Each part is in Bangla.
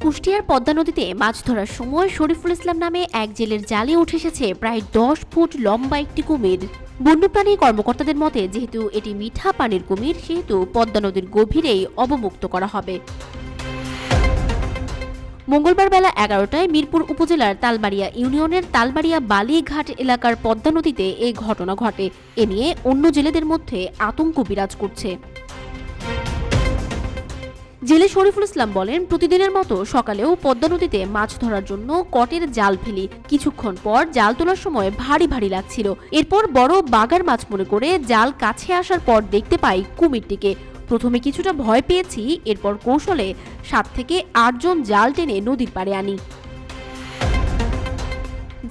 কুষ্টিয়ার পদ্মা নদীতে মাছ ধরার সময় শরীফুল ইসলাম নামে এক জেলের জালে উঠে এসেছে প্রায় 10 ফুট লম্বা একটি কুমির। বন্যপ্রাণী কর্মকর্তাদের মতে, যেহেতু এটি মিঠা পানির কুমির, সেহেতু পদ্মা নদীর গভীরেই অবমুক্ত করা হবে। মঙ্গলবার বেলা 11টায় মিরপুর উপজেলার তালবাড়িয়া ইউনিয়নের তালবাড়িয়া বালিঘাট এলাকার পদ্মা নদীতে এই ঘটনা ঘটে। এ নিয়ে অন্য জেলেদের মধ্যে আতঙ্ক বিরাজ করছে। জেলে শরীফুল ইসলাম বলেন, প্রতিদিনের মতো সকালেও পদ্মা নদীতে মাছ ধরার জন্য কটের জাল ফেলি। কিছুক্ষণ পর জাল তোলার সময় ভারী ভারী লাগছিল। এরপর বড় বাগার মাছ মনে করে জাল কাছে আসার পর দেখতে পাই কুমিরটিকে। প্রথমে কিছুটা ভয় পেয়েছি, এরপর কৌশলে 7 থেকে 8 জন জাল টেনে নদীর পাড়ে আনি।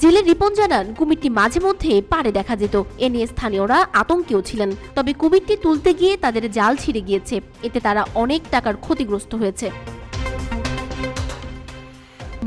জেলে রিপন জানান, কুমিরটি মাঝে মধ্যে পাড়ে দেখা যেত। এ নিয়ে স্থানীয়রা আতঙ্কেও ছিলেন। তবে কুমিরটি তুলতে গিয়ে তাদের জাল ছিঁড়ে গিয়েছে। এতে তারা অনেক টাকার ক্ষতিগ্রস্ত হয়েছে।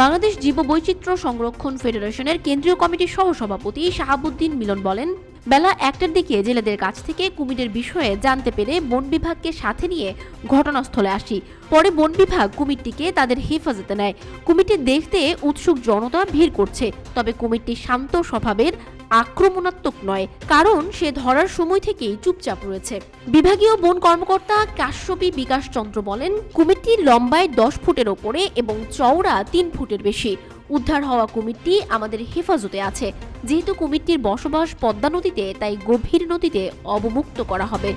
বাংলাদেশ জীববৈচিত্র্য সংরক্ষণ ফেডারেশনের কেন্দ্রীয় কমিটির সহসভাপতি শাহাবুদ্দিন মিলন বলেন, বেলা 1টার দিকে জেলেদের কাছ থেকে কুমিরের বিষয়ে জানতে পেরে বন বিভাগকে সাথে নিয়ে ঘটনাস্থলে আসি। পরে বন বিভাগ কুমিরটিকে তাদের হেফাজতে নেয়। কুমিরটি দেখতে উৎসুক জনতা ভিড় করছে, তবে কুমিরটি শান্ত স্বভাবের, আক্রমণাত্মক নয়, কারণ সে ধরার সময় থেকেই চুপচাপ রয়েছে। বিভাগীয় বন কর্মকর্তা কাশ্যপী বিকাশ চন্দ্র বলেন, কুমিরটি লম্বায় 10 ফুটের ওপরে এবং চওড়া 3 ফুটের বেশি। উদ্ধার হওয়া কুমিরটি আমাদের হেফাজতে আছে। যেহেতু কুমিরটির বসবাস পদ্মা নদীতে, তাই গভীর নদীতে অবমুক্ত করা হবে।